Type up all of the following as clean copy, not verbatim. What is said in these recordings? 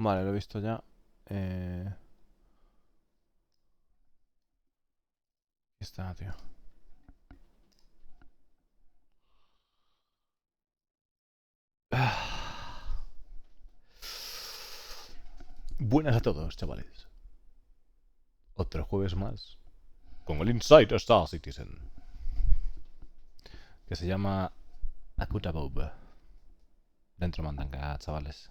Vale, lo he visto ya. Aquí está, tío. Buenas a todos, chavales. Otro jueves más con el Inside Star Citizen, que se llama Akutabob. Dentro mandanga, chavales.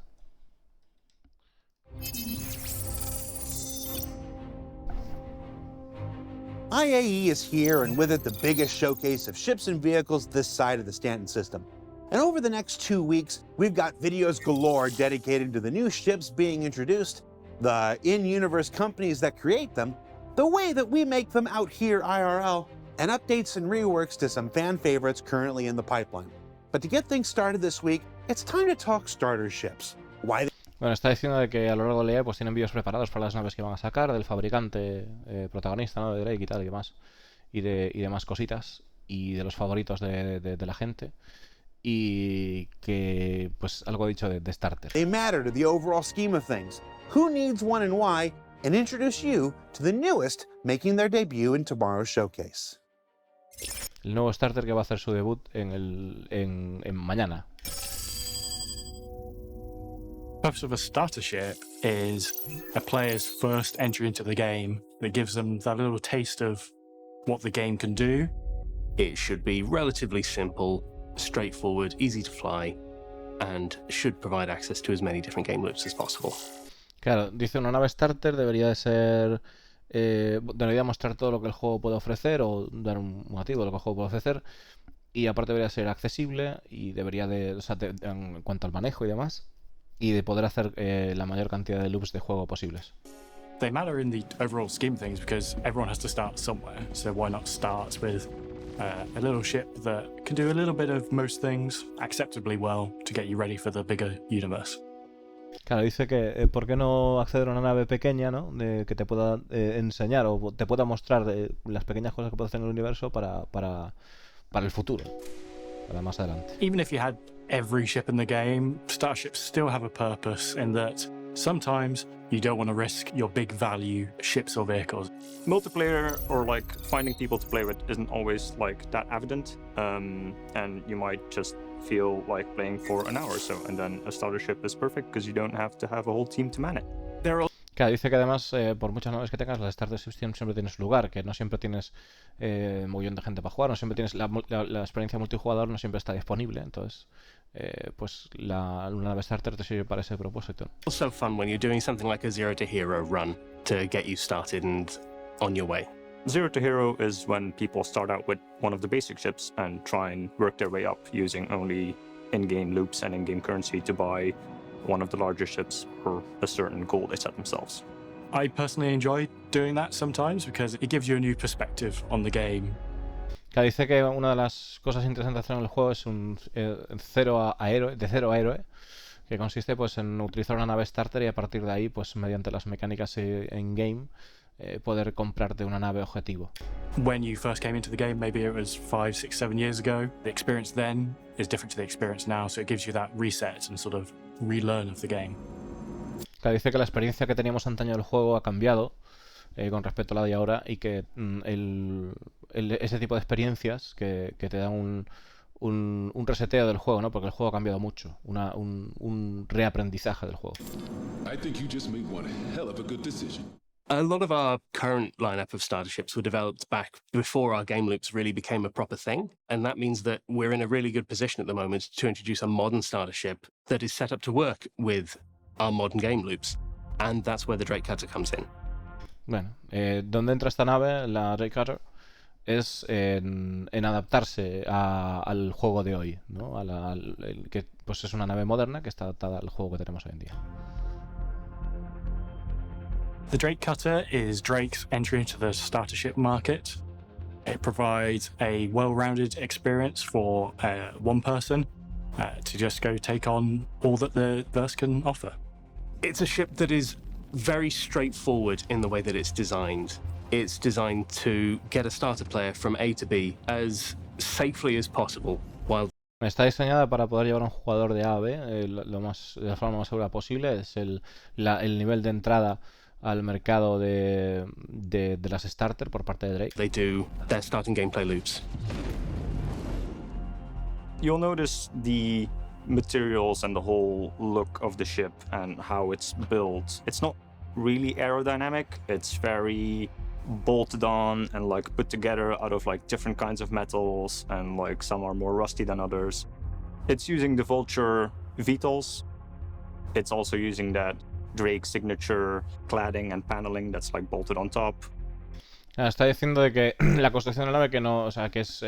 IAE is here, and with it the biggest showcase of ships and vehicles this side of the Stanton system. And over the next 2 weeks, we've got videos galore dedicated to the new ships being introduced, the in-universe companies that create them, the way that we make them out here IRL, and updates and reworks to some fan favorites currently in the pipeline. But to get things started this week, it's time to talk starter ships. Why? Bueno, está diciendo de que a lo largo del EA pues tienen vídeos preparados para las naves que van a sacar, del fabricante protagonista, ¿no? De Drake y tal y demás. Y demás cositas. Y de los favoritos de la gente. Y que, pues, algo dicho de starter. They matter to the overall scheme of things. Who needs one and why? And introduce you to the newest making their debut in tomorrow's showcase. El nuevo starter que va a hacer su debut en mañana. The purpose of a starter ship is a player's first entry into the game that gives them that little taste of what the game can do. It should be relatively simple, straightforward, easy to fly, and should provide access to as many different game loops as possible. Claro, dice una nave starter debería de ser... debería mostrar todo lo que el juego puede ofrecer o dar un motivo de lo que el juego puede ofrecer, y aparte debería ser accesible y debería de... O sea, en cuanto al manejo y demás, y de poder hacer la mayor cantidad de loops de juego posibles. They matter in the overall scheme of things because everyone has to start somewhere, so why not start with a little ship that can do a little bit of most things acceptably well to get you ready for the bigger universe. Claro, dice que ¿por qué no acceder a una nave pequeña, ¿no? Que te pueda enseñar o te pueda mostrar de las pequeñas cosas que puede hacer en el universo para el futuro, para más adelante. Even if you had every ship in the game, starships still have a purpose in that sometimes you don't want to risk your big value ships or vehicles. Multiplayer or like finding people to play with isn't always like that evident, and you might just feel like playing for an hour or so, and then a starter ship is perfect because you don't have to have a whole team to man it. Claro, dice que además, por muchas naves que tengas, las starter ships siempre tienes su lugar, que no siempre tienes un montón de gente para jugar, no siempre tienes la experiencia multijugador, no siempre está disponible, entonces pues una nave starter te sirve para ese propósito. Also fun when you're doing something like a Zero to Hero run to get you started and on your way. Zero to Hero is when people start out with one of the basic ships and try and work their way up using only in-game loops and in-game currency to buy one of the larger ships for a certain goal they set themselves. I personally enjoy doing that sometimes because it gives you a new perspective on the game. Claro, dice que una de las cosas interesantes de hacer en el juego es un de cero a héroe, que consiste pues en utilizar una nave starter y a partir de ahí, pues mediante las mecánicas en game, poder comprarte una nave objetivo. When you first came into the game, maybe it was 5, 6, 7 years ago, the experience then is different to the experience now, so it gives you that reset and sort of relearn of the game. Claro, dice que la experiencia que teníamos antaño del juego ha cambiado con respecto a la de ahora y que ese tipo de experiencias que te dan un reseteo del juego, ¿no? Porque el juego ha cambiado mucho, un reaprendizaje del juego. I think you just made one hell of a good decision. A lot of our current lineup of starter ships were developed back before our game loops really became a proper thing, and that means that we're in a really good position at the moment to introduce a modern starter ship that is set up to work with our modern game loops, and that's where the Drake Cutter comes in. Bueno, donde entra esta nave, la Drake Cutter, es en adaptarse al juego de hoy, ¿no? Que pues es una nave moderna que está adaptada al juego que tenemos hoy en día. The Drake Cutter is Drake's entry into the starter ship market. It provides a well-rounded experience for one person to just go take on all that the verse can offer. It's a ship that is very straightforward in the way that it's designed. It's designed to get a starter player from A to B as safely as possible while Está diseñada para poder llevar a un jugador de A a B de la forma más segura posible. Es el nivel de entrada al mercado de las starter por parte de Drake. They do their starting gameplay loops. You'll notice the materials and the whole look of the ship and how it's built. It's not really aerodynamic. It's very bolted on and like put together out of like different kinds of metals, and like some are more rusty than others. It's using the Vulture VTOLs. It's also using that Drake signature cladding and paneling that's like bolted on top. Está diciendo de que la construcción de la nave que no, o sea, que es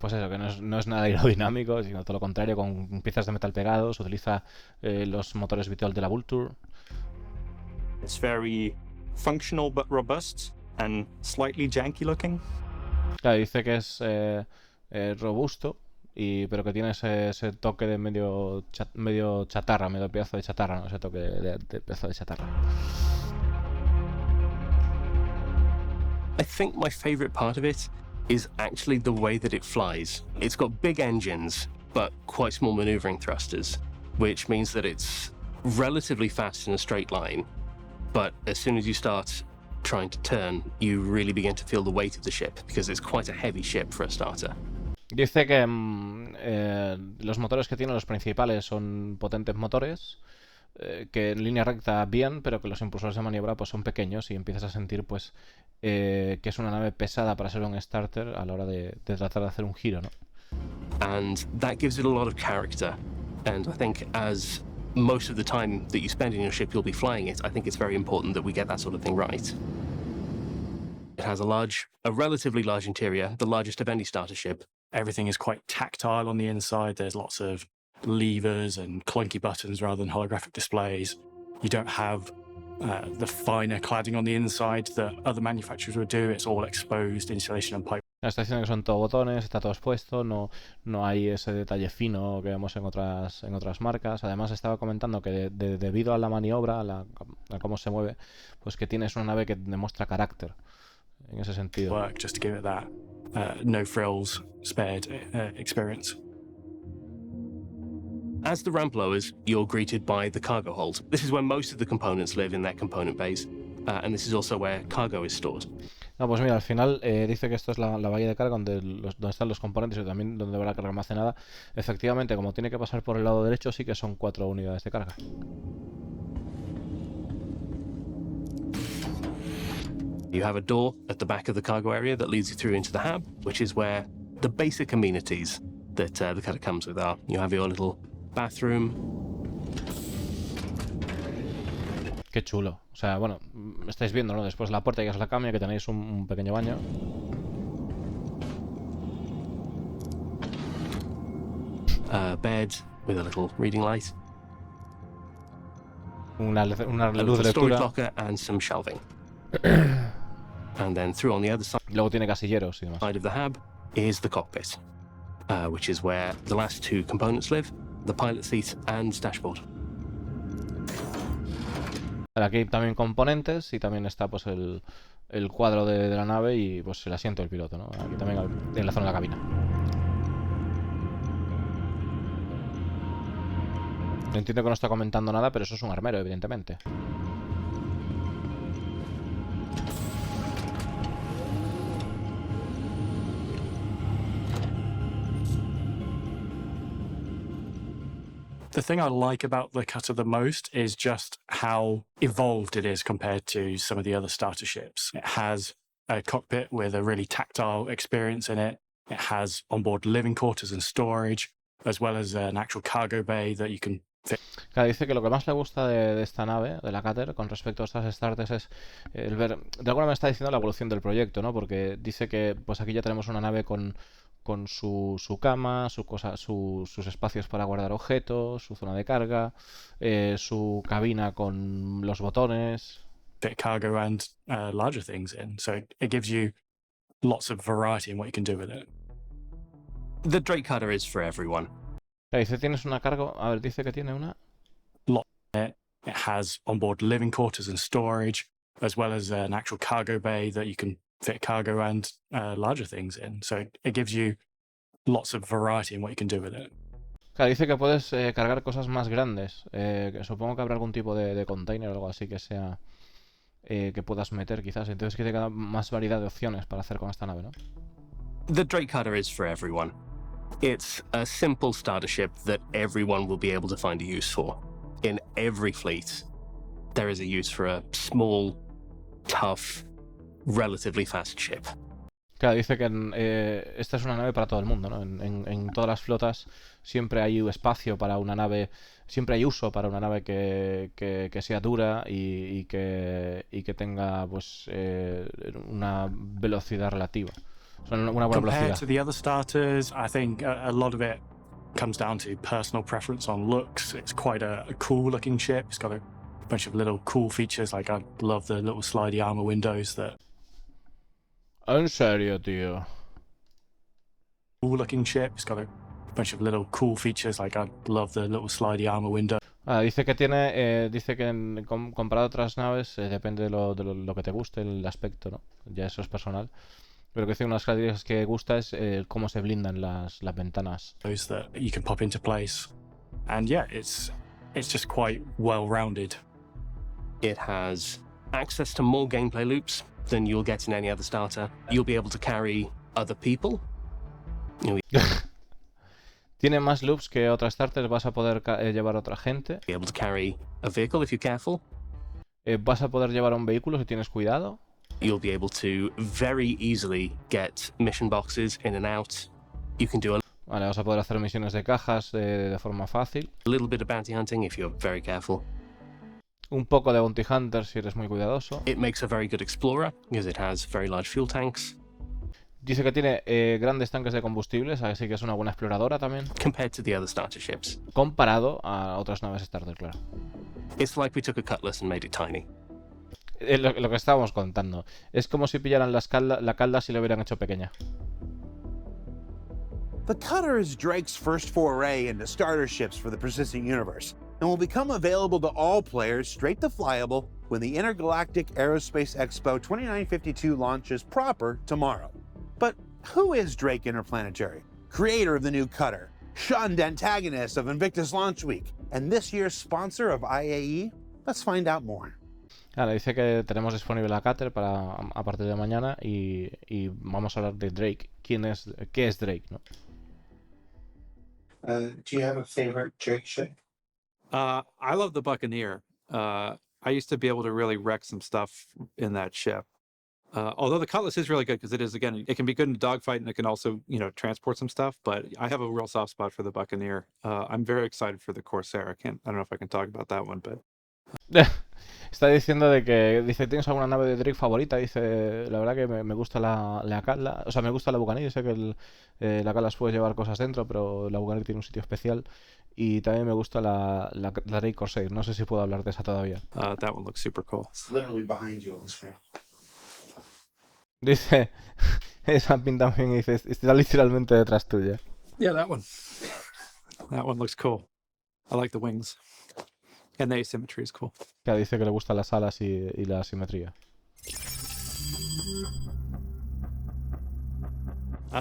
pues eso, que no es nada aerodinámico, sino todo lo contrario, con piezas de metal pegados. Utiliza los motores VTOL de la Vulture. It's very functional but robust and slightly janky looking. Claro, dice que es robusto, pero que tiene ese toque de medio chatarra, medio pedazo de chatarra, ¿no? Ese toque de pedazo de chatarra. I think my favorite part of it is actually the way that it flies. It's got big engines, but quite small maneuvering thrusters, which means that it's relatively fast in a straight line. But as soon as you start trying to turn, you really begin to feel the weight of the ship, because it's quite a heavy ship for a starter. Dice que los motores que tiene, los principales, son potentes motores, que en línea recta bien, pero que los impulsores de maniobra pues son pequeños y empiezas a sentir pues que es una nave pesada para ser un starter a la hora de tratar de hacer un giro, ¿no? And that gives it a lot of character. And I think as most of the time that you spend in your ship you'll be flying it, I think it's very important that we get that sort of thing right. It has a relatively large interior, the largest of any starter ship. Everything is quite tactile on the inside. There's lots of levers and clunky buttons rather than holographic displays. You don't have the finer cladding on the inside that other manufacturers would do. It's all exposed insulation and pipe. Está diciendo que son todo botones, está todo expuesto, no hay ese detalle fino que vemos en otras marcas. Además estaba comentando que debido a la maniobra, a cómo se mueve, pues que tienes una nave que demuestra carácter en ese sentido. Work just to give it that no frills spared experience. As the ramp lowers, you're greeted by the cargo hold. This is where most of the components live in their component bays, and this is also where cargo is stored. No, pues mira, al final dice que esto es la bahía de carga donde están los componentes y también donde va la carga almacenada. Efectivamente, como tiene que pasar por el lado derecho, sí que son 4 unidades de carga. You have a door at the back of the cargo area that leads you through into the hab, which is where the basic amenities that the cutter comes with are. You have your little bathroom. Qué chulo. O sea, bueno, estáis viendo, ¿no? Después la puerta que es la cama, que tenéis un pequeño baño. Bed with a little reading light. Una luz de Storage lectura. locker and some shelving. And then through on the other side Luego tiene casilleros y demás. of the hab is the cockpit, which is where the last 2 components live, the pilot seat and dashboard. Aquí hay también componentes y también está pues el cuadro de la nave y pues el asiento del piloto, ¿no? Aquí también en la zona de la cabina. Entiendo que no está comentando nada, pero eso es un armero, evidentemente. The thing I like about the cutter the most is just how evolved it is compared to some of the other starter ships. It has a cockpit with a really tactile experience in it. It has onboard living quarters and storage, as well as an actual cargo bay that you can fit. Claro, dice que lo que más le gusta de esta nave, de la Cutter, con respecto a estas starters, es el ver, de alguna manera está diciendo la evolución del proyecto, ¿no? Porque dice que pues aquí ya tenemos una nave con su cama, sus espacios para guardar objetos, su zona de carga, su cabina con los botones. Fit cargo and larger things in. So it gives you lots of variety in what you can do with it. The Drake cutter is for everyone. Dice, tienes una carga. A ver, dice que tiene una. It has onboard living quarters and storage, as well as an actual cargo bay that you can fit cargo and larger things in. So it gives you lots of variety in what you can do with it. Claro, dice que puedes cargar cosas más grandes. Que supongo que habrá algún tipo de container o algo así que sea que puedas meter quizás. Entonces que te da más variedad de opciones para hacer con esta nave, ¿no? The Drake Cutter is for everyone. It's a simple starter ship that everyone will be able to find a use for. In every fleet, there is a use for a small, tough, relatively fast ship. Claro, dice que esta es una nave para todo el mundo, ¿no? En todas las flotas siempre hay espacio para una nave, siempre hay uso para una nave que sea dura y que tenga pues una velocidad relativa. O sea, una buena Compared velocidad. to the other starters, I think a lot of it comes down to personal preference on looks. It's quite a cool looking ship. It's got a bunch of little cool features, like I love the little slidey armor windows that En serio, tío. cool looking ship. It's got a bunch of little cool features, like I love the little slidey armor window. Dice que dice que comparado a otras naves depende de lo que te guste, el aspecto, ¿no? Ya eso es personal. Pero que dice una de las características que gusta es cómo se blindan las ventanas. Those that you can pop into place, and yeah, it's just quite well rounded. It has access to more gameplay loops than you'll get in any other starter. You'll be able to carry other people. Tiene más loops que otras starters, vas a poder llevar a otra gente. Be able to carry a vehicle if you're careful. Vas a poder llevar a un vehículo si tienes cuidado. You'll be able to very easily get mission boxes in and out. You can do a Vale, vas a poder hacer misiones de cajas de forma fácil. little bit of bounty hunting if you're very careful. Un poco de bounty hunter si eres muy cuidadoso. It makes a very good explorer because it has very large fuel tanks. Dice que tiene grandes tanques de combustibles, así que es una buena exploradora también. Compared to the other starter ships, Comparado a otras naves starter, claro. it's like we took a Cutlass and made it tiny. Lo que estábamos contando. Es como si pillaran la Caldas y la hubieran hecho pequeña. The Cutter is Drake's first foray into starter ships for the persistent universe, and will become available to all players straight to flyable when the Intergalactic Aerospace Expo 2952 launches proper tomorrow. But who is Drake Interplanetary? Creator of the new Cutter, shunned antagonist of Invictus Launch Week, and this year's sponsor of IAE? Let's find out more. Ahora dice que tenemos disponible la Cutter a partir de mañana y vamos a hablar de Drake. ¿Qué es Drake, no? Do you have a favorite Drake ship? I love the Buccaneer. I used to be able to really wreck some stuff in that ship. Although the Cutlass is really good because it is, again, it can be good in a dogfight and it can also, transport some stuff. But I have a real soft spot for the Buccaneer. I'm very excited for the Corsair. I don't know if I can talk about that one, but Está diciendo dice, ¿tienes alguna nave de Drake favorita? Dice, la verdad que me gusta la Calda, o sea, me gusta la Buccaneer, sé que la Calda puede llevar cosas dentro, pero la Buccaneer tiene un sitio especial. Y también me gusta la Drake Corsair, no sé si puedo hablar de esa todavía. that one looks super cool. It's literally behind you on the screen. Dice, esa pinta bien y dice, está literalmente detrás tuya. Yeah, that one. That one looks cool. I like the wings. And the asymmetry is cool. Que dice que le gustan las alas y la simetría.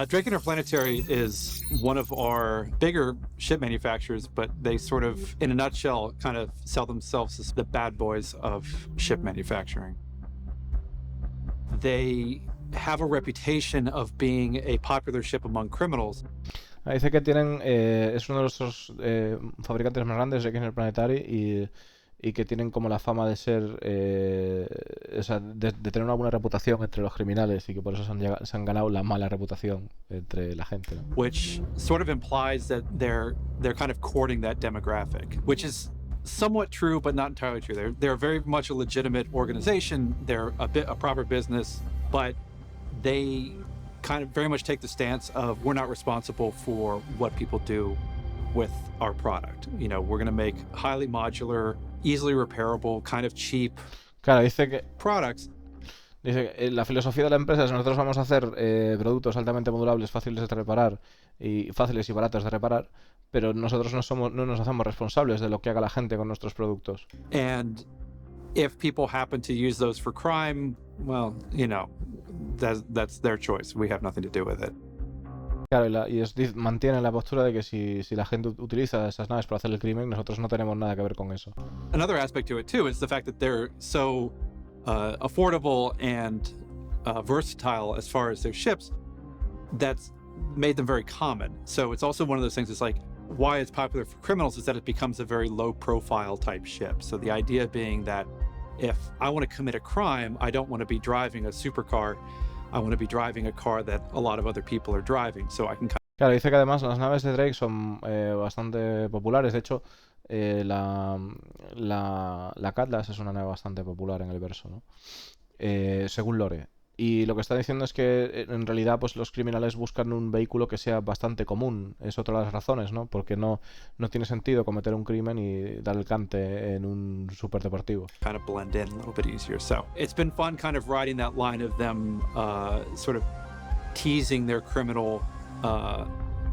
Drake Interplanetary is one of our bigger ship manufacturers, but they sort of, in a nutshell, kind of sell themselves as the bad boys of ship manufacturing. They have a reputation of being a popular ship among criminals. Dice que tienen es uno de los fabricantes más grandes de Interplanetary y que tienen como la fama de ser o sea, de tener una buena reputación entre los criminales y que por eso se han ganado la mala reputación entre la gente, ¿no? Which sort of implies that they're kind of courting that demographic, which is somewhat true but not entirely true. They're very much a legitimate organization. They're a proper business, but they kind of very much take the stance of we're not responsible for what people do with our product. We're going to make highly modular, easily repairable, kind of cheap Claro, dice que products. Dice que la filosofía de la empresa es nosotros vamos a hacer productos altamente modulables, fáciles de reparar y fáciles y baratos de reparar, pero nosotros no nos hacemos responsables de lo que haga la gente con nuestros productos. And if people happen to use those for crime, well, that's their choice. We have nothing to do with it. Claro, mantiene la postura de que si la gente utiliza esas naves para hacer el crimen, nosotros no tenemos nada que ver con eso. Another aspect to it too is the fact that they're so affordable and versatile as far as their ships. That's made them very common. So it's also one of those things. It's like why it's popular for criminals is that it becomes a very low-profile type ship. So the idea being that if I want to commit a crime, I don't want to be driving a supercar. I want to be driving a car that a lot of other people are driving, so I can. Claro, dice que además las naves de Drake son bastante populares. De hecho, la Cutlass es una nave bastante popular en el verso, ¿no? Según Lore. Y lo que está diciendo es que en realidad pues los criminales buscan un vehículo que sea bastante común. Es otra de las razones, ¿no? Porque no tiene sentido cometer un crimen y dar el cante en un superdeportivo. Kind of blend in a little bit easier. So it's been fun kind of riding that line of them sort of teasing their criminal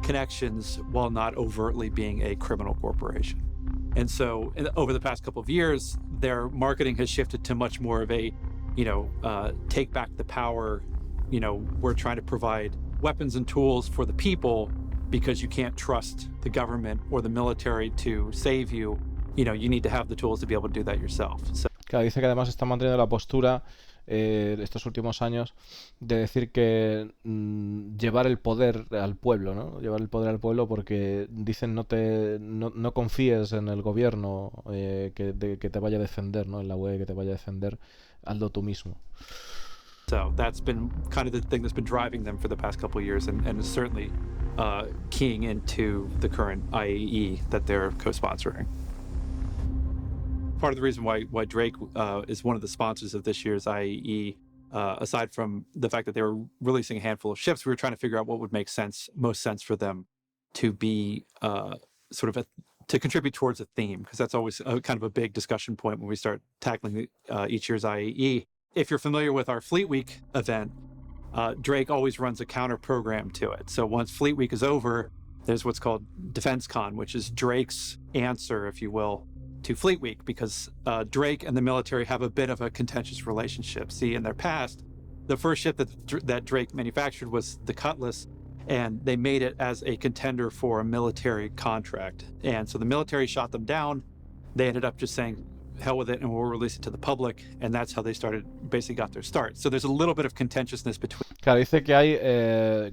connections while not overtly being a criminal corporation. And so over the past couple of years, their marketing has shifted to much more of a take back the power. We're trying to provide weapons and tools for the people because you can't trust the government or the military to save you. You need to have the tools to be able to do that yourself. So, claro, dice que además está manteniendo la postura estos últimos años de decir que llevar el poder al pueblo, ¿no? Llevar el poder al pueblo porque dicen no confíes en el gobierno que te vaya a defender, ¿no? En la UE que te vaya a defender, hazlo tú mismo. So that's been kind of the thing that's been driving them for the past couple of years and is certainly keying into the current IAE that they're co-sponsoring. Part of the reason why Drake is one of the sponsors of this year's IAE, aside from the fact that they were releasing a handful of ships, we were trying to figure out what would make most sense for them to be to contribute towards a theme, because that's always kind of a big discussion point when we start tackling each year's IAE. If you're familiar with our Fleet Week event, Drake always runs a counter program to it. So once Fleet Week is over, there's what's called Defense Con, which is Drake's answer, if you will, to Fleet Week, because Drake and the military have a bit of a contentious relationship. See, in their past, the first ship that Drake manufactured was the Cutlass, and they made it as a contender for a military contract. And so the military shot them down. They ended up just saying, hell with it, and we'll release it to the public. And that's how they basically got their start. So there's a little bit of contentiousness between. Claro, dice que hay,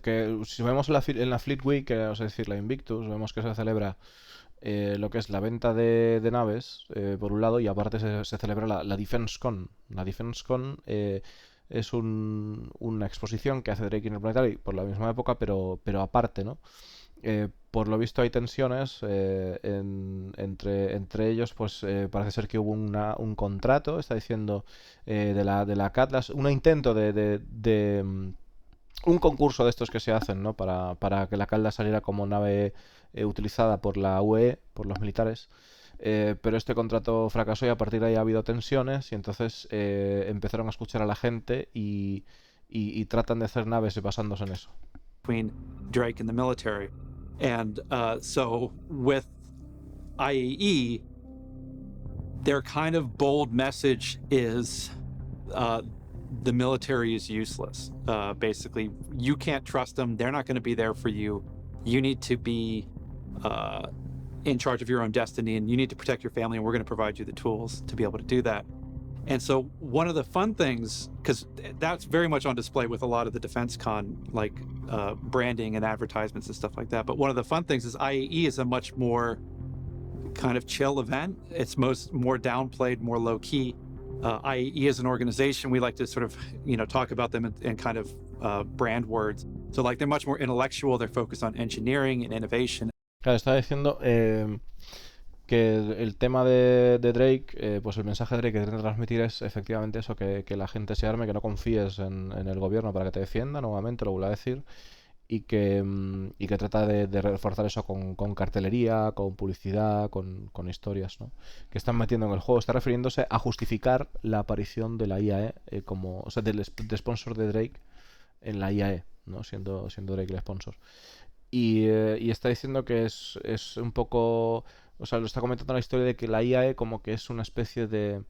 que si vemos en la Fleet Week, es decir, la Invictus, vemos que se celebra lo que es la venta de naves, por un lado, y aparte se celebra la Defense Con. La Defense Con es una exposición que hace Drake en el Planetary por la misma época, pero aparte, ¿no? Por lo visto hay tensiones entre ellos, pues parece ser que hubo un contrato, está diciendo, de la Cutlass, un intento de un concurso de estos que se hacen, ¿no? Para que la Cutlass saliera como nave utilizada por la UE, por los militares, pero este contrato fracasó y a partir de ahí ha habido tensiones y entonces empezaron a escuchar a la gente y tratan de hacer naves basándose en eso. Between Drake and the military. And so with IAE, their kind of bold message is the military is useless. Basically, you can't trust them. They're not going to be there for you. You need to be in charge of your own destiny, and you need to protect your family, and we're going to provide you the tools to be able to do that. And so one of the fun things, because that's very much on display with a lot of the Defense Con, like branding and advertisements and stuff like that. But one of the fun things is IAE is a much more kind of chill event. It's more downplayed, more low key. IAE as an organization, we like to sort of, talk about them in kind of brand words. So like they're much more intellectual. They're focused on engineering and innovation. Claro, está diciendo que el tema de Drake, pues el mensaje de Drake que quiere transmitir es efectivamente eso, que la gente se arme, que no confíes en el gobierno para que te defienda, nuevamente lo vuelvo a decir, y que trata de reforzar eso con cartelería, con publicidad, con historias, ¿no? Que están metiendo en el juego. Está refiriéndose a justificar la aparición de la IAE de sponsor de Drake en la IAE, ¿no? Siendo Drake el sponsor. Y está diciendo que es un poco, o sea, lo está comentando la historia de que la IAE como que es una especie de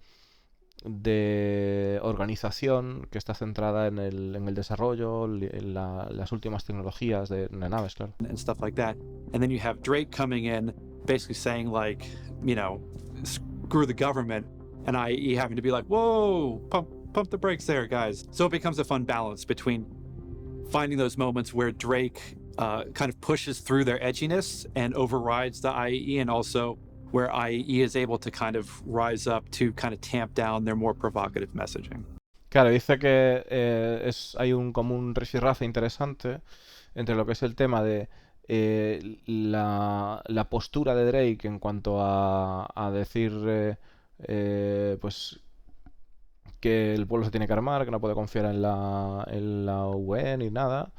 de organización que está centrada en el desarrollo, en las últimas tecnologías de naves, claro. and stuff like that. And then you have Drake coming in, basically saying like, you know, screw the government, and IE having to be like, whoa, pump the brakes there, guys. So it becomes a fun balance between finding those moments where Drake kind of pushes through their edginess and overrides the IE, and also where IE is able to kind of rise up to kind of tamp down their more provocative messaging. Claro, dice que hay como un rifirrafe interesante entre lo que es el tema de la postura de Drake en cuanto a decir pues que el pueblo se tiene que armar, que no puede confiar en la UE ni nada.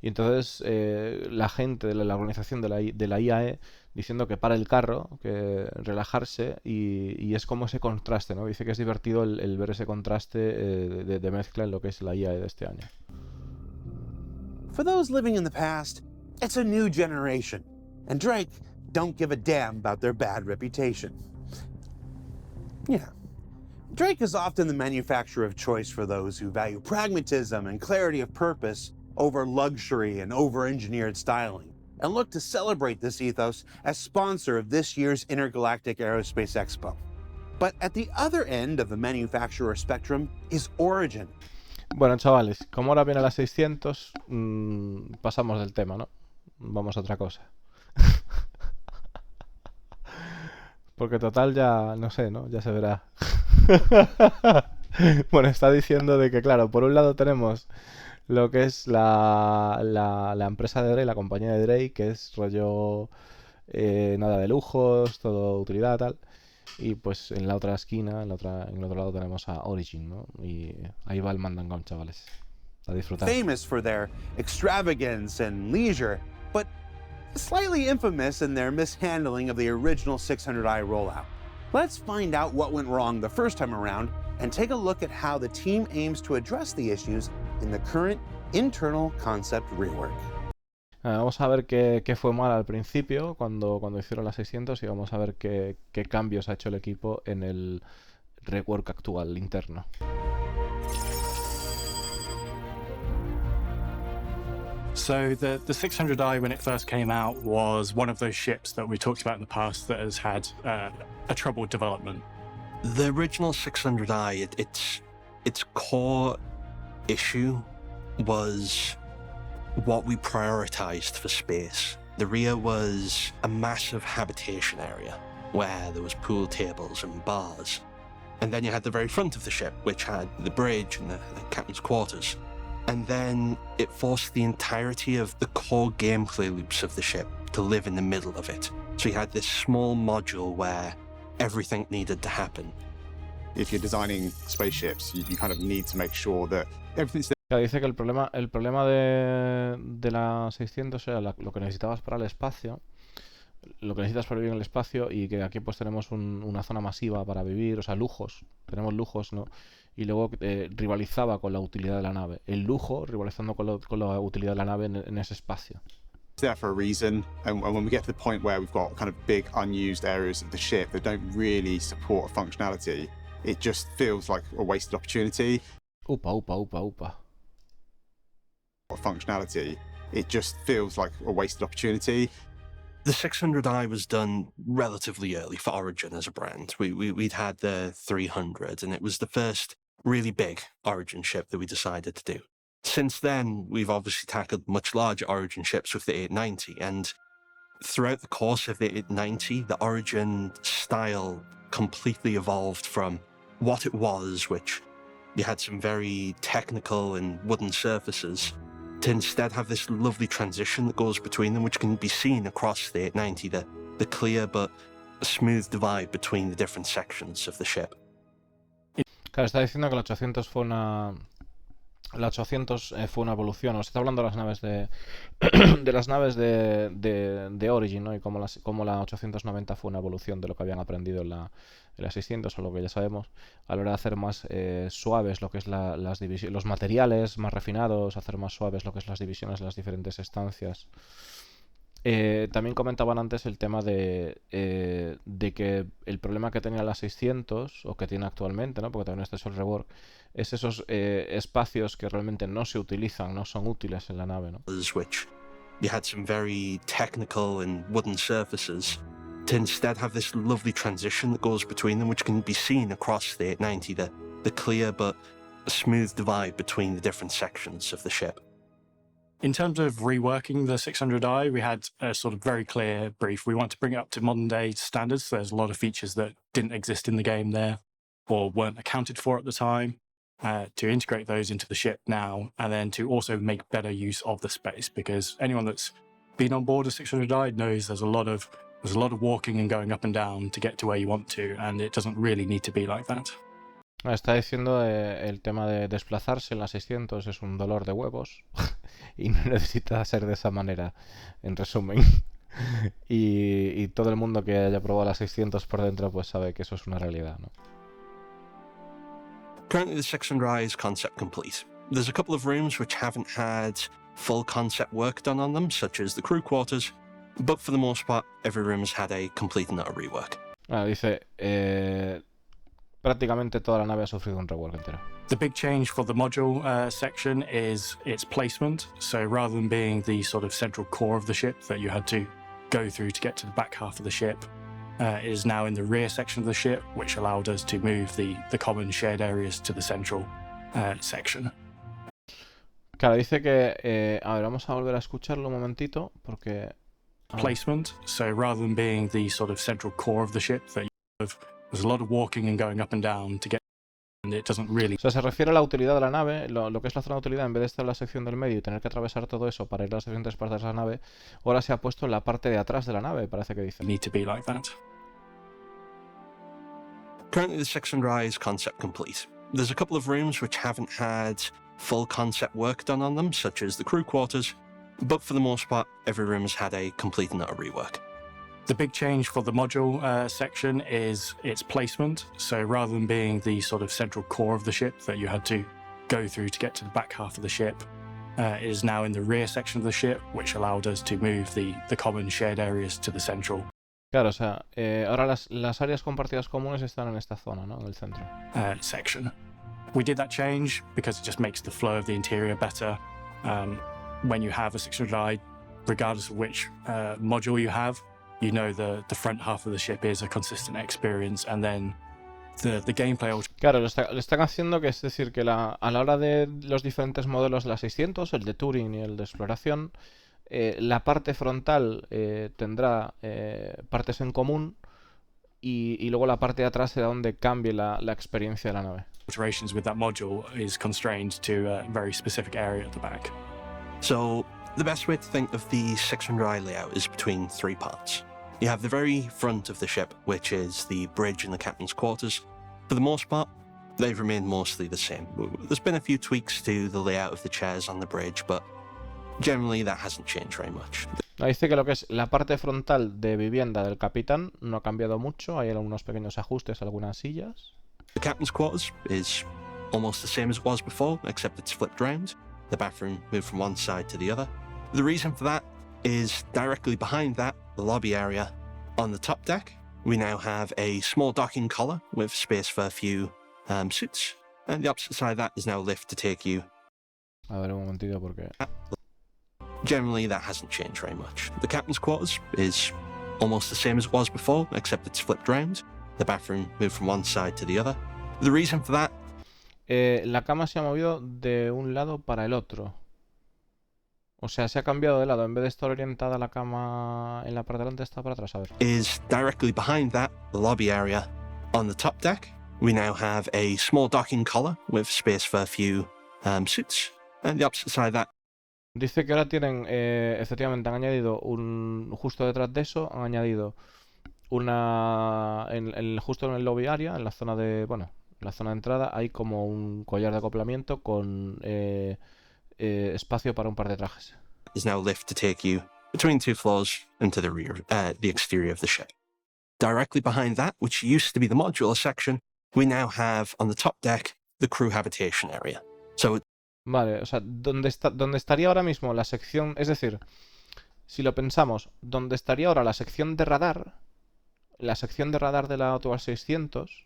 Y entonces la gente de la organización de la IAE diciendo que para el carro, que relajarse, y es como ese contraste, ¿no? Dice que es divertido el ver ese contraste de mezcla en lo que es la IAE de este año. For those living in the past, it's a new generation, and Drake don't give a damn about their bad reputation. Yeah. Drake is often the manufacturer of choice for those who value pragmatism and clarity of purpose over luxury and over-engineered styling, and look to celebrate this ethos as sponsor of this year's Intergalactic Aerospace Expo. But at the other end of the manufacturer spectrum is Origin. Bueno, chavales, como ahora viene a las 600, pasamos del tema, ¿no? Vamos a otra cosa. Porque total ya, no sé, ¿no? Ya se verá. Bueno, está diciendo de que, claro, por un lado tenemos lo que es la empresa de Drake, la compañía de Drake, que es rollo nada de lujos, todo utilidad, tal. Y pues en la otra esquina, en el otro lado tenemos a Origin, ¿no? Y ahí va el mandangón, chavales. A disfrutar. Famous for their extravagance and leisure, but slightly infamous in their mishandling of the original 600i rollout. Let's find out what went wrong the first time around and take a look at how the team aims to address the issues in the current internal concept rework. Vamos a ver qué fue mal al principio cuando hicieron las 600 y vamos a ver qué cambios ha hecho el equipo en el rework actual interno. So the 600i, when it first came out, was one of those ships that we talked about in the past that has had a troubled development. The original 600i, its core issue was what we prioritized for space. The rear was a massive habitation area where there was pool tables and bars. And then you had the very front of the ship, which had the bridge and the captain's quarters. And then it forced the entirety of the core gameplay loops of the ship to live in the middle of it. So you had this small module where everything needed to happen. If you're designing spaceships, you kind of need to make sure that everything's there. Claro, dice que el problema de la 600 era lo que necesitabas para el espacio, lo que necesitas para vivir en el espacio, y que aquí pues tenemos una zona masiva para vivir, o sea, lujos, tenemos lujos, ¿no? Y luego rivalizaba con la utilidad de la nave, el lujo rivalizando con la utilidad de la nave en ese espacio. It's there for a reason, and when we get to the point where we've got kind of big unused areas of the ship that don't really support functionality, it just feels like a wasted opportunity. Upa. Functionality, it just feels like a wasted opportunity. The 600i was done relatively early for Origin as a brand. We'd had the 300, and it was the first really big Origin ship that we decided to do. Since then, we've obviously tackled much larger Origin ships with the 890, and throughout the course of the 890, the Origin style completely evolved from what it was, which you had some very technical and wooden surfaces, to instead have this lovely transition that goes between them, which can be seen across the 890, the clear but smooth divide between the different sections of the ship. Claro, está diciendo que la 800 fue una evolución. Os está hablando de las naves de las naves de Origin, ¿no? Y cómo la 890 fue una evolución de lo que habían aprendido en la 600, o lo que ya sabemos, a la hora de hacer más suaves lo que es las divisiones, los materiales más refinados, hacer más suaves lo que es las divisiones de las diferentes estancias. También comentaban antes el tema de que el problema que tenía la 600, o que tiene actualmente, ¿no? Porque también este es el rework, es esos espacios que realmente no se utilizan, no son útiles en la nave, ¿no? Which you had some very technical and wooden surfaces to instead have this lovely transition that goes between them, which can be seen across the 890, the clear but smooth divide between the different sections of the ship. In terms of reworking the 600i, we had a sort of very clear brief. We want to bring it up to modern day standards. So there's a lot of features that didn't exist in the game there or weren't accounted for at the time, to integrate those into the ship now, and then to also make better use of the space, because anyone that's been on board a 600i knows there's a lot of walking and going up and down to get to where you want to, and it doesn't really need to be like that. Está diciendo el tema de desplazarse en la 600 es un dolor de huevos y no necesita ser de esa manera, en resumen. y todo el mundo que haya probado la 600 por dentro pues sabe que eso es una realidad, ¿no? Currently, the 600i is concept complete. There's a couple of rooms which haven't had full concept work done on them, such as the crew quarters, but for the most part, every room has had a complete and utter rework. Dice, prácticamente toda la nave ha sufrido un rework entero. The big change for the module section is its placement. So rather than being the sort of central core of the ship that you had to go through to get to the back half of the ship, it is now in the rear section of the ship, which allowed us to move the common shared areas to the central section. Claro, dice que... a ver, vamos a volver a escucharlo un momentito, porque... Placement. So rather than being the sort of central core of the ship that you have, there's a lot of walking and going up and down to get, and it doesn't really... O sea, se refiere a la utilidad de la nave, lo que es la zona de utilidad, en vez de estar en la sección del medio y tener que atravesar todo eso para ir a las diferentes partes de la nave, ahora se ha puesto en la parte de atrás de la nave, parece que dice. Need to be like that. Currently, the 600i is concept complete. There's a couple of rooms which haven't had full concept work done on them, such as the crew quarters, but for the most part, every room has had a complete and utter rework. The big change for the module section is its placement. So rather than being the sort of central core of the ship that you had to go through to get to the back half of the ship, it is now in the rear section of the ship, which allowed us to move the common shared areas to the central. Claro, o sea, ahora las áreas compartidas comunes están en esta zona, ¿no? En el centro. Section. We did that change because it just makes the flow of the interior better. When you have a 600i, regardless of which module you have, you know the front half of the ship is a consistent experience, and then the gameplay... Claro, lo están haciendo, que es decir, que a la hora de los diferentes modelos de la 600, el de Turing y el de exploración, la parte frontal tendrá partes en común y luego la parte de atrás será donde cambie la experiencia de la nave. Alterations with that module is constrained to a very specific area at the back. So the best way to think of the 600i layout is between three parts. You have the very front of the ship, which is the bridge and the captain's quarters. For the most part, they've remained mostly the same. There's been a few tweaks to the layout of the chairs on the bridge, but generally that hasn't changed very much. Dice que lo que es la parte frontal de vivienda del capitán no ha cambiado mucho, hay algunos pequeños ajustes, algunas sillas. The captain's quarters is almost the same as it was before, except it's flipped round. The bathroom moved from one side to the other. The reason for that is directly behind that, the lobby area. On the top deck, we now have a small docking collar with space for a few suits. And the opposite side of that is now a lift to take you. A ver, un momentito, porque... Generally, that hasn't changed very much. The captain's quarters is almost the same as it was before, except it's flipped round. The bathroom moved from one side to the other. The reason for that... la cama se ha movido de un lado para el otro. O sea, se ha cambiado de lado. En vez de estar orientada la cama en la parte de delante, está para atrás. A ver. Is directly behind that, the lobby area. On the top deck, we now have a small docking collar with space for a few suits. And the opposite side of that... Dice que ahora tienen, efectivamente, han añadido justo detrás de eso, han añadido justo en el lobby area, en la zona de, la zona de entrada, hay como un collar de acoplamiento con espacio para un par de trajes. Is now lift to take you between two floors into the rear, the exterior of the ship. Directly behind that, which used to be the modular section, we now have on the top deck the crew habitation area. So Vale, o sea, donde estaría ahora mismo la sección, es decir, si lo pensamos, donde estaría ahora la sección de radar de la Autobahn 600,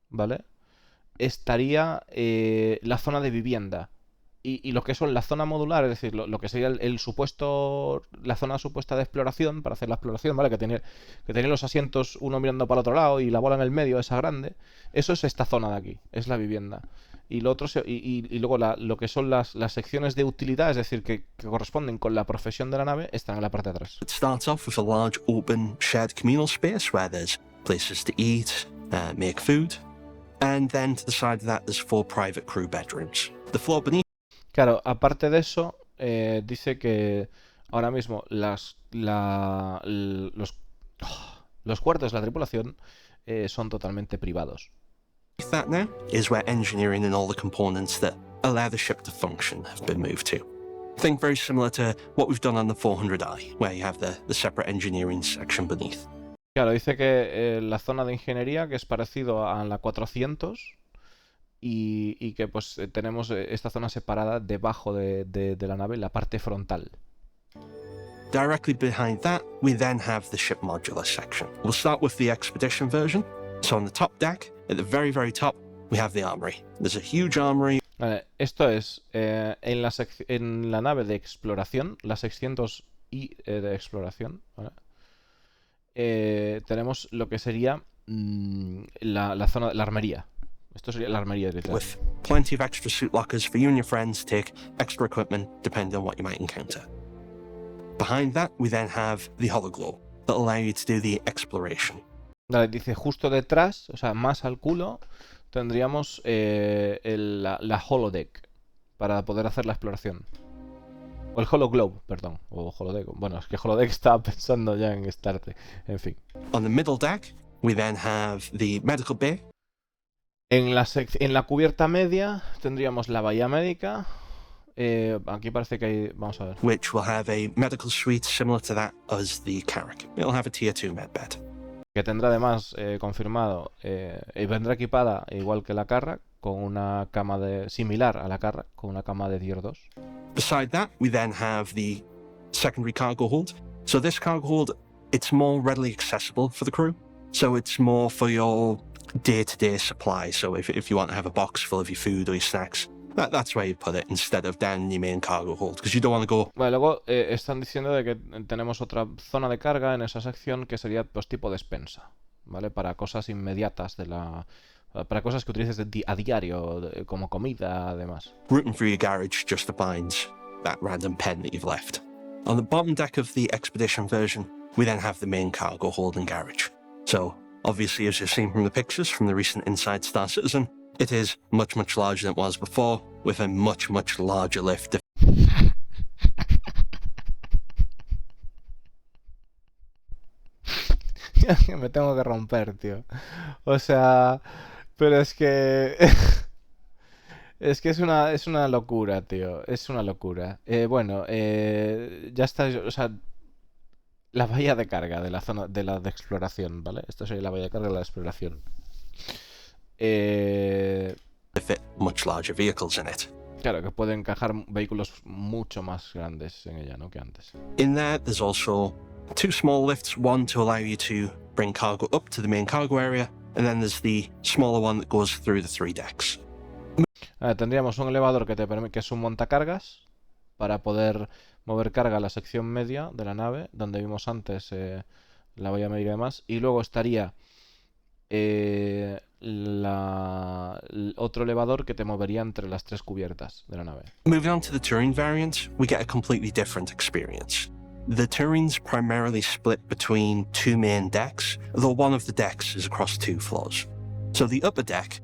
¿vale? Estaría la zona de vivienda. Y lo que son la zona modular, es decir, lo que sería el supuesto, la zona supuesta de exploración, para hacer la exploración, ¿vale? Que tiene los asientos uno mirando para el otro lado y la bola en el medio, esa grande. Eso es esta zona de aquí, es la vivienda. Y lo otro y luego lo que son las secciones de utilidad, es decir, que corresponden con la profesión de la nave, están en la parte de atrás. It starts off with a large open shared communal space where there's places to eat, make food, and then to the side of that there's 4 private crew bedrooms. The floor beneath. Claro, aparte de eso, dice que ahora mismo los cuartos de la tripulación son totalmente privados. That now is where engineering and all the components that allow the ship to function have been moved to. Think very similar to what we've done on the 400i, where you have the separate engineering section beneath. Claro, dice que la zona de ingeniería, que es parecido a la 400, y que pues tenemos esta zona separada debajo de la nave, la parte frontal. Directly behind that, we then have the ship modular section. We'll start with the expedition version. So on the top deck, at the very, very top, we have the armory. There's a huge armory. Vale, esto es en la nave de exploración, la 600i de exploración, ¿vale? Tenemos lo que sería la zona de la armería. Esto sería la armería literal. With plenty of extra suit lockers for you and your friends to take extra equipment depending on what you might encounter. Behind that, we then have the hologlow that allow you to do the exploration. Vale, dice justo detrás, o sea, más al culo, tendríamos la holodeck para poder hacer la exploración. O el hologlobe, perdón, o holodeck. Bueno, es que holodeck estaba pensando ya en Star Trek, en fin. On the middle deck, we then have the medical bay. En la cubierta media tendríamos la bahía médica. Aquí parece que hay... Vamos a ver. Which will have a medical suite similar to that as the Carrack. It'll have a tier 2 medbed. Que tendrá además confirmado y vendrá equipada igual que la Carrack, con una cama similar a la Carrack, con una cama de tier 2. Beside that, we then have the secondary cargo hold. So this cargo hold, it's more readily accessible for the crew. So it's more for your day-to-day supply. So if you want to have a box full of your food or your snacks, that's where you put it instead of down in your main cargo hold, because you don't want to go. Bueno, luego están diciendo de que tenemos otra zona de carga en esa sección que sería pues tipo despensa, ¿vale? Para cosas inmediatas para cosas que utilices a diario, como comida, además. Rooting through your garage just to find that random pen that you've left. On the bottom deck of the expedition version, we then have the main cargo hold and garage. So obviously, as you've seen from the pictures from the recent Inside Star Citizen, it is much, much larger than it was before, with a much, much larger lift. Me tengo que romper, tío. O sea, pero es que... es que es una locura, tío. Es una locura. Bueno, ya está... O sea, la bahía de carga de la zona de exploración, ¿vale? Esto sería la bahía de carga de la exploración. Fit much larger vehicles in it. Claro, que puede encajar vehículos mucho más grandes en ella, ¿no? Que antes. In there, there's also 2 small lifts, one to allow you to bring cargo up to the main cargo area, and then there's the smaller one that goes through the 3 decks. Tendríamos un elevador que es un montacargas para poder mover carga a la sección media de la nave, donde vimos antes la bahía médica y demás, y luego estaría otro elevador que te movería entre las 3 cubiertas de la nave. Moving on to the touring variant, we get a completely different experience. The touring's primarily split between 2 main decks, though one of the decks is across 2 floors. So the upper deck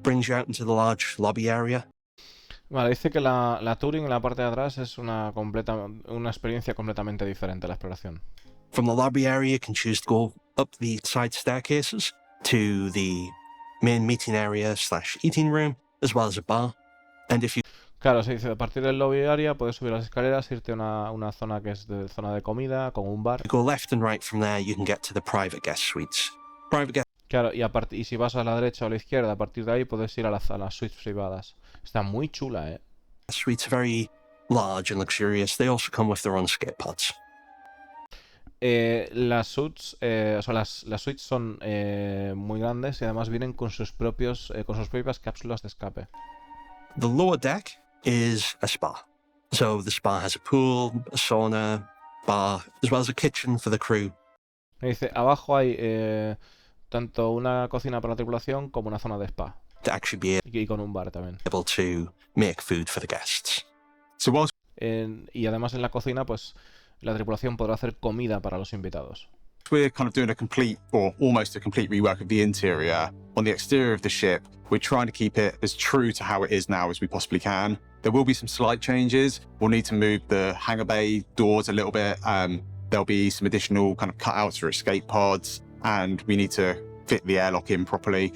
brings you out into the large lobby area. Vale, dice que la touring en la parte de atrás es una experiencia completamente diferente a la exploración. From the lobby area, you can choose to go up the side staircases to the main meeting area / eating room, as well as a bar. And if you... Claro, se dice, a partir del lobby area puedes subir las escaleras, irte a una zona que es zona de comida, con un bar. Go left and right from there, you can get to the private guest suites. Private guest... Claro, y si vas a la derecha o a la izquierda, a partir de ahí puedes ir a las suites privadas. Está muy chula, Suites are very large and luxurious. They also come with their own skate pods. Las suites, o sea, las suites son muy grandes y además vienen con sus propias cápsulas de escape. The lower deck is a spa. So the spa has a pool, a sauna, bar, as well as a kitchen for the crew. Me dice, abajo hay tanto una cocina para la tripulación como una zona de spa. To actually be Y con un bar también. able to make food for the guests. So whilst Y además en la cocina, pues la tripulación podrá hacer comida para los invitados. we're kind of doing a complete or almost a complete rework of the interior, on the exterior of the ship, we're trying to keep it as true to how it is now as we possibly can. There will be some slight changes. We'll need to move the hangar bay doors a little bit. There'll be some additional kind of cutouts for escape pods, and we need to fit the airlock in properly.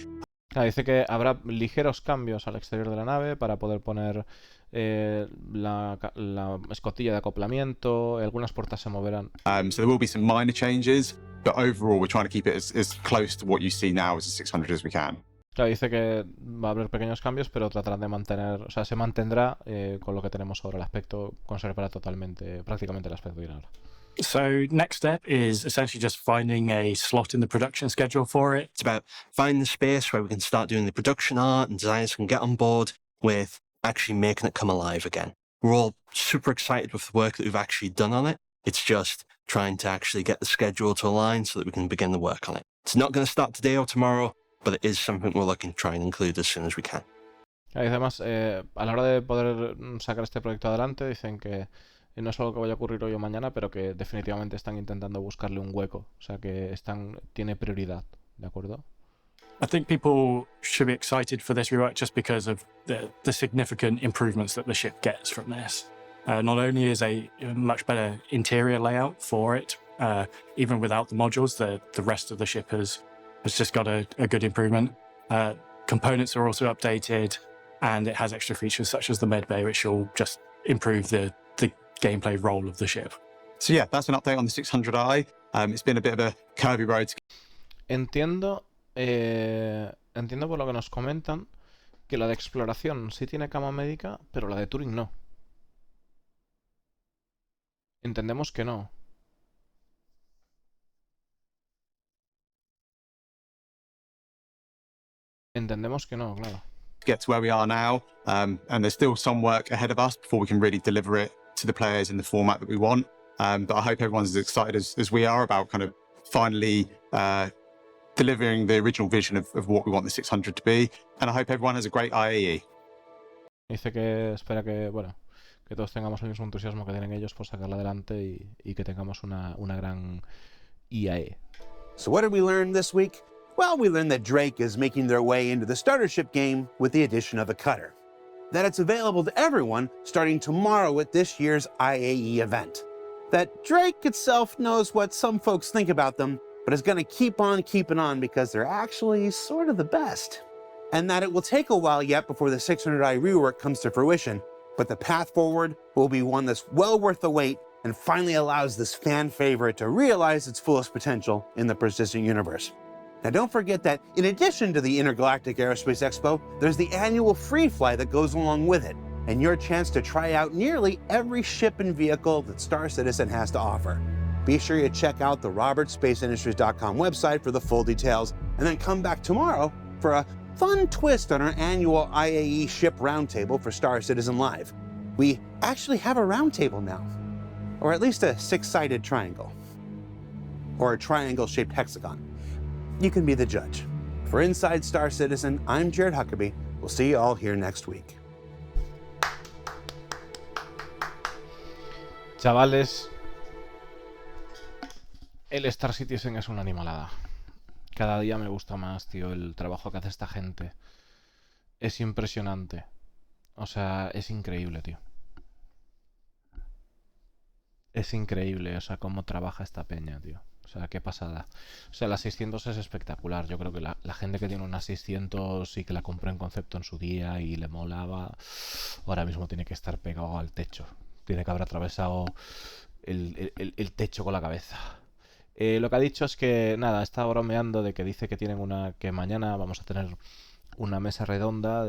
Dice que habrá ligeros cambios al exterior de la nave para poder poner la escotilla de acoplamiento, algunas puertas se moverán. So there will be some minor changes, but overall we're trying to keep it as close to what you see now as a 600 as we can. Claro, dice que va a haber pequeños cambios, pero tratarán de mantener, o sea, se mantendrá con lo que tenemos ahora. El aspecto conservará prácticamente el aspecto de ahora. So next step is essentially just finding a slot in the production schedule for it. It's about finding the space where we can start doing the production art and designers can get on board with actually making it come alive again. We're all super excited with the work that we've actually done on it. It's just trying to actually get the schedule to align so that we can begin the work on it. It's not going to start today or tomorrow, but it is something we're looking to try and include as soon as we can. Y además, a la hora de poder sacar este proyecto adelante, dicen que no es algo que vaya a ocurrir hoy o mañana, pero que definitivamente están intentando buscarle un hueco. O sea, que tiene prioridad, ¿de acuerdo? I think people should be excited for this rework just because of the significant improvements that the ship gets from this. Not only is a much better interior layout for it, even without the modules, the rest of the ship has just got a good improvement. Components are also updated, and it has extra features such as the med bay, which will just improve the gameplay role of the ship. So yeah, that's an update on the 600i. It's been a bit of a curvy road to Entiendo por lo que nos comentan que la de exploración sí tiene cama médica, pero la de Turing no. Entendemos que no. Entendemos que no, claro. get to where we are now, and there's still some work ahead of us before we can really deliver it to the players in the format that we want. But I hope everyone's as excited as we are about kind of finally delivering the original vision of what we want the 600 to be. And I hope everyone has a great IAE. Dice que espera que, bueno, que todos tengamos el mismo entusiasmo que tienen ellos por sacarla adelante y que tengamos una gran IAE. So what did we learn this week? Well, we learned that Drake is making their way into the starter ship game with the addition of a cutter. That it's available to everyone starting tomorrow at this year's IAE event. That Drake itself knows what some folks think about them, but is going to keep on keeping on because they're actually sort of the best. And that it will take a while yet before the 600i rework comes to fruition, but the path forward will be one that's well worth the wait and finally allows this fan favorite to realize its fullest potential in the persistent universe. Now don't forget that in addition to the Intergalactic Aerospace Expo, there's the annual free fly that goes along with it, and your chance to try out nearly every ship and vehicle that Star Citizen has to offer. Be sure you check out the robertspaceindustries.com website for the full details, and then come back tomorrow for a fun twist on our annual IAE Ship Roundtable for Star Citizen Live. We actually have a roundtable now, or at least a six-sided triangle, or a triangle-shaped hexagon. You can be the judge. For Inside Star Citizen, I'm Jared Huckabee. We'll see you all here next week. Chavales, el Star Citizen es una animalada. Cada día me gusta más, tío, el trabajo que hace esta gente. Es impresionante. O sea, es increíble, tío. Es increíble, o sea, cómo trabaja esta peña, tío. O sea, qué pasada. O sea, la 600 es espectacular. Yo creo que la gente que tiene una 600 y que la compró en concepto en su día y le molaba, ahora mismo tiene que estar pegado al techo. Tiene que haber atravesado el techo con la cabeza. Lo que ha dicho es que, nada, está bromeando de que dice que tienen que mañana vamos a tener una mesa redonda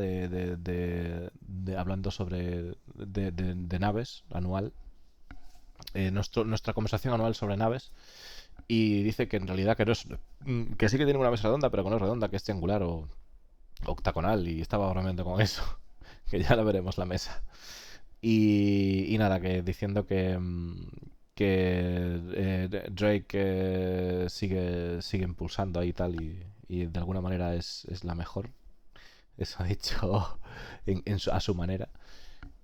hablando sobre de naves anual. nuestra conversación anual sobre naves. Y dice que en realidad que no es, que sí que tiene una mesa redonda, pero que no es redonda, que es triangular o octagonal. Y estaba bromeando con eso. Que ya lo veremos la mesa. Y nada, que diciendo que Drake sigue impulsando ahí y tal, y de alguna manera es la mejor. Eso ha dicho a su manera.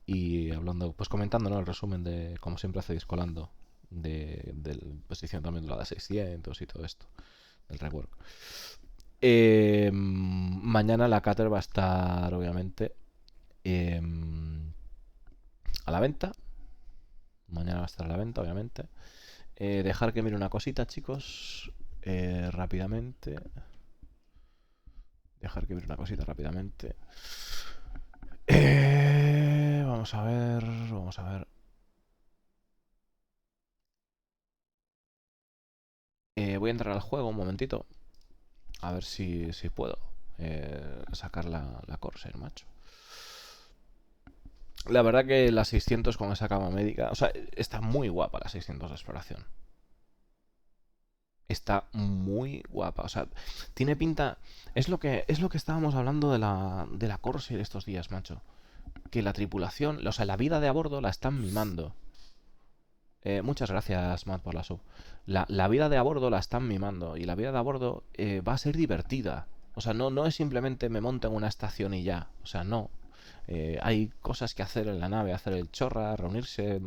Y hablando, pues comentando, ¿no? El resumen de, como siempre hace Discolando, pues diciendo también de la de 600 y todo esto, del rework. Mañana la Cater va a estar, obviamente, a la venta. Mañana va a estar a la venta, obviamente. Dejar que mire una cosita, chicos. Rápidamente. Dejar que mire una cosita rápidamente. Vamos a ver. Vamos a ver. Voy a entrar al juego un momentito. A ver si puedo sacar la Corsair, macho. La verdad que la 600 con esa cama médica... O sea, está muy guapa la 600 de exploración. Está muy guapa. O sea, tiene pinta... Es lo que estábamos hablando de la Corsair estos días, macho. Que la tripulación... O sea, la vida de a bordo la están mimando. Muchas gracias, Matt, por la sub. La vida de a bordo la están mimando. Y la vida de a bordo va a ser divertida. O sea, no es simplemente me monto en una estación y ya. O sea, no. Hay cosas que hacer en la nave. Hacer el chorra, reunirse.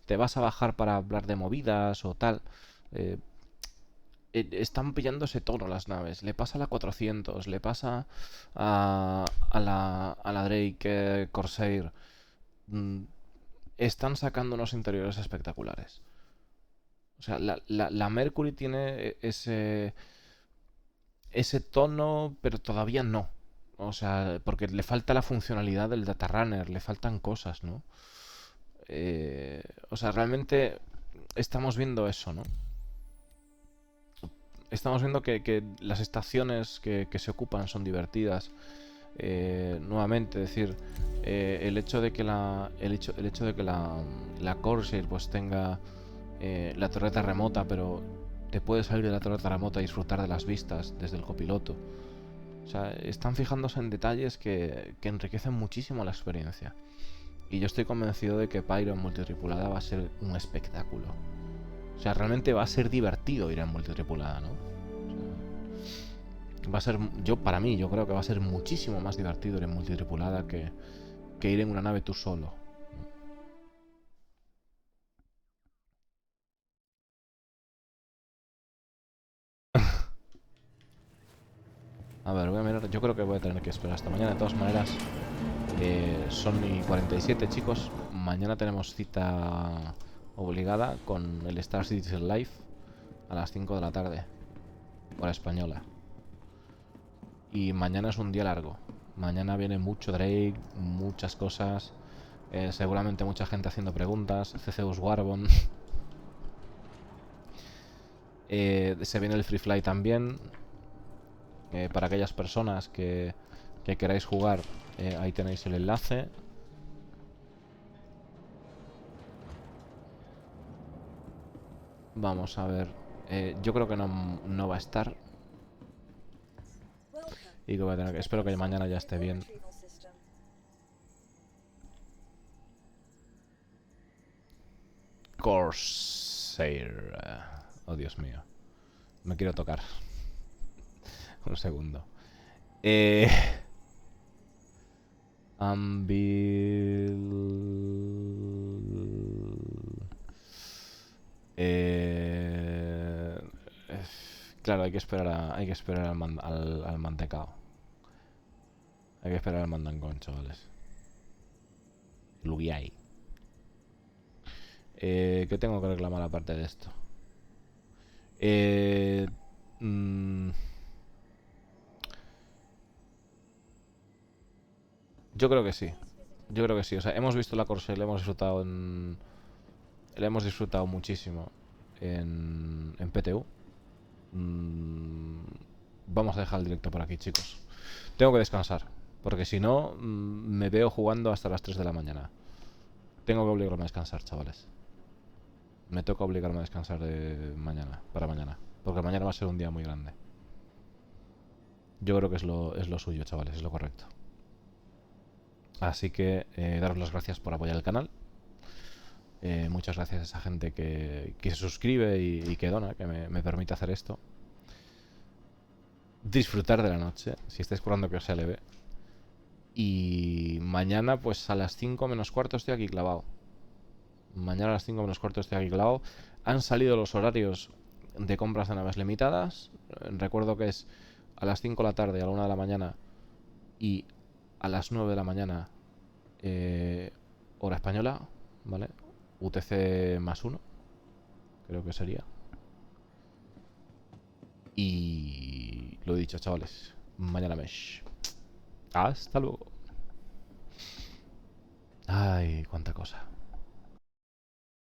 Te vas a bajar para hablar de movidas o tal. Están pillando ese tono las naves. Le pasa a la 400. Le pasa a la Drake Corsair. Están sacando unos interiores espectaculares. O sea, la Mercury tiene ese tono, pero todavía no. O sea, porque le falta la funcionalidad del data runner, le faltan cosas, ¿no? O sea, realmente estamos viendo eso, ¿no? Estamos viendo que las estaciones que se ocupan son divertidas. Nuevamente, decir, el hecho de que la Corsair pues tenga la torreta remota, pero te puedes salir de la torreta remota y disfrutar de las vistas desde el copiloto. O sea, están fijándose en detalles que enriquecen muchísimo la experiencia. Y yo estoy convencido de que Pyro en multitripulada va a ser un espectáculo. O sea, realmente va a ser divertido ir en multitripulada, ¿no? Va a ser, para mí, yo creo que va a ser muchísimo más divertido ir en multitripulada que ir en una nave tú solo. A ver, voy a mirar. Yo creo que voy a tener que esperar hasta mañana. De todas maneras, son y 47, chicos. Mañana tenemos cita obligada con el Star Citizen Live a las 5 de la tarde, hora española. Y mañana es un día largo. Mañana viene mucho Drake, muchas cosas. Seguramente mucha gente haciendo preguntas. CCU's Warbon. Se viene el Free Fly también. Para aquellas personas que queráis jugar, ahí tenéis el enlace. Vamos a ver. Yo creo que no va a estar. Y que voy a tener que... Espero que mañana ya esté bien. Corsair. Oh, Dios mío. Me quiero tocar. Un segundo. Anvil. Claro, hay que esperar al mantecao. Hay que esperar al mandancón, chavales. Lugiai. ¿Qué tengo que reclamar aparte de esto? Yo creo que sí. Yo creo que sí. O sea, hemos visto la Corsair, la hemos disfrutado muchísimo en PTU. Vamos a dejar el directo por aquí, chicos. Tengo que descansar, porque si no, me veo jugando hasta las 3 de la mañana. Tengo que obligarme a descansar, chavales. Me toca obligarme a descansar para mañana. Porque mañana va a ser un día muy grande. Yo creo que es lo suyo, chavales, es lo correcto. Así que daros las gracias por apoyar el canal. Muchas gracias a esa gente que se suscribe y que dona, que me permite hacer esto. Disfrutar de la noche, si estáis currando que os sea leve. Y mañana, pues a las 5 menos cuarto estoy aquí clavado. Mañana a las 5 menos cuarto estoy aquí clavado. Han salido los horarios de compras de naves limitadas. Recuerdo que es a las 5 de la tarde, a la 1 de la mañana y a las 9 de la mañana, hora española, ¿vale? UTC más 1, creo que sería. Y lo he dicho, chavales. Mañana mesh. Hasta luego. Ay, cuánta cosa.